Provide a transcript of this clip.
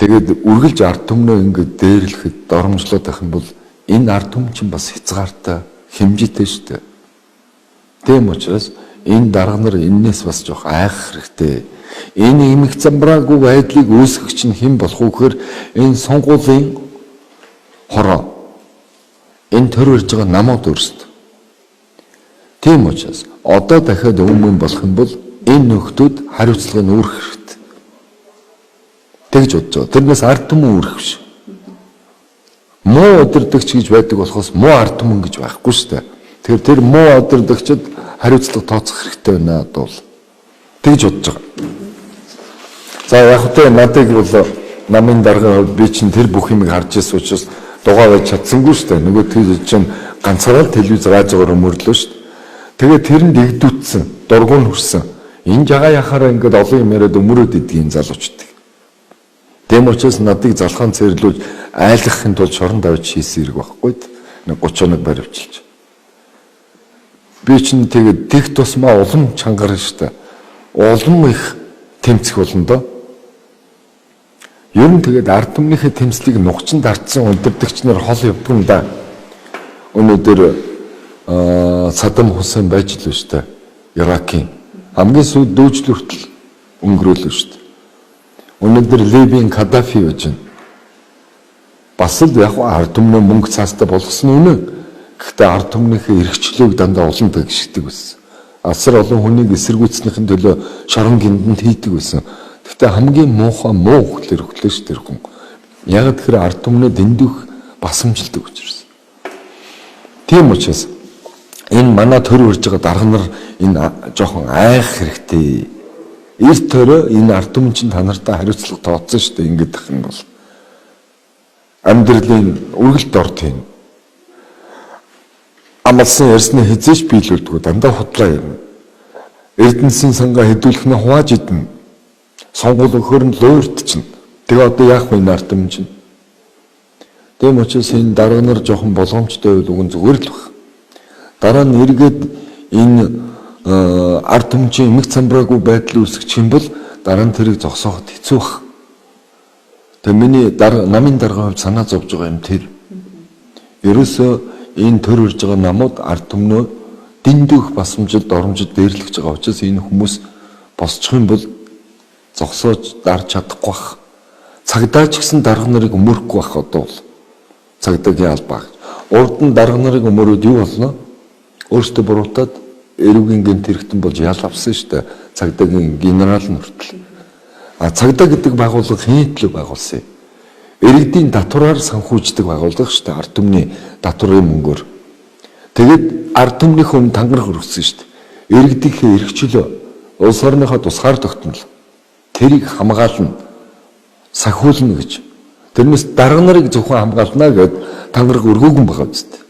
Тэгээд үргэлж ард түмнөө ингээд дээрлэхэд доромжлоод байх юм бол энэ ард түмэн чинь бас хязгаартай, хэмжээтэй шүү дээ. Тийм учраас энэ дарга нар энээс бас жоох айх хэрэгтэй. Энэ эмх замбраагүй байдлыг үүсгэгч нь хэн болох вэ гэхээр энэ сонгуулийн хороо. Энэ төр ирж байгаа намууд өөрсдөө. Тийм учраас одоо дахиад өмнө болох юм бол энэ нөхдүүд хариуцлагыг үүрэх хэрэгтэй. Тэгж бодож байгаа. Тэрнээс ард түмэн үүрэх биш. Муу удирдагч гэж байдаг болохоос муу ард түмэн гэж байхгүй шүү дээ. Тэгэхээр тэр муу удирдагчид хариуцлага тооцох хэрэгтэй байна бол тэгж бодож байгаа. За яг хөтэ надыг бол намын даргын хувьд би чинь тэр бүх юмыг харж ирсэн учраас дугаа байж чадсангүй шүү дээ. Нөгөө тэр чинь ганцаараа телевиз радиогоор өмөрлөө шүү дээ. Тэгээд тэрэнд игдүүцсэн, дургуун хүрсэн. Энэ жагаа яхаараа ингээд олон юм яриад өмөрөөд идгийн залуучдаг. Тийм учраас надыг залхаан цэрлүүлж айлгахын тулд шорон давж хийсэн хэрэг байхгүй. Нэг 31 баривчилж. Би чинь тэгээд тех тусмаа улам чангарна шүү дээ. Улам их тэмцэх болно доо. Ер нь тэгээд ард түмнийхээ тэмцлийг нухчин дардсан удирдагч нар хол явдаг юм да. Өнөөдөр Саддам Хусейн байж л шүү дээ. Иракийн хамгийн сүүл дүүжлэл хүртэл өнгөрөөлөө шүү дээ. Өнөөдөр Ливийн Каддафи байж байна. Бас л яг ард түмнээ мөнгө цаастаа болгосон үнэ. Гэхдээ ард түмнийхээ эрхчлөөг дандаа олон тагшигдэг байсан. Асар олон хүнийг эсэргүүцснийхэн төлөө шорон гиндэнд хийдэг байсан. Гэхдээ хамгийн муухай муу хөлөөр хөглөөш тэр хүн. Яг тэр ард түмнээ дэндүүх басамжилдаг учраас. Тийм учраас энэ манай төр үрж байгаа дарга нар энэ жоохон айх хэрэгтэй. Эрт төрөө энэ ард түмэн чинь та нартай хариуцлага тооцсон шүү дээ. Ингээд тах юм бол амьдралын үргэлт ор тийм. Амлсан ярьсны хизээч биелүүлдэг дандаа худлаа юм. Эрдэнэсийн сангаа хэдүүлэх нь хувааж идэнэ. Сонгуул өгөхөр нь луурд чинь. Тэгээ одоо яах вэ ард түмэн чинь? Тийм учраас энэ дарга нар жоохон боломжтой байл үгэн зүгээр л баг. Дараа нь эргээд энэ ард түмчийн эмх цамбраагүй байдал үүсгэж юм бол дараа нь тэрийг зогсооход хэцүү баг. Тэгээ миний намын дарга хувьд санаа зовж байгаа юм тэр. Ерөөсөө энэ төр ирж байгаа намууд ард түмнөө дэндүүх басамжилд оромжид дээрлэж байгаа учраас энэ хүмүүс босчих юм бол зогсоож дарж чадахгүй бах. Цагдаа ч гэсэн дарга нарыг өмөрөхгүй бах одоо бол. Цагдаагийн албаа. Урд нь дарга нарыг өмөрөөд юу болно? Өөртөө буруутаад эрүүгийн гэмт хэрэгтэн болж ял авсан шүү дээ. Цагдаагийн генерал нь хүртэл. Цагдаа гэдэг байгууллага хэн төлөө байгуулсан юм? Иргэдийн татвараар санхүүждэг байгууллага шүү дээ. Ард түмний татварын мөнгөөр. Тэгээд ард түмнийх өмнө тангараг өргөсөн шүү дээ. Иргэдийнхээ эрхчлөө улс орныхоо тусгаар тогтнол. Тэрийг хамгаална, сахиулна гэж. Тэрнээс дарга нарыг зөвхөн хамгаална гэд тангараг өргөөгөн байгаа үстэй.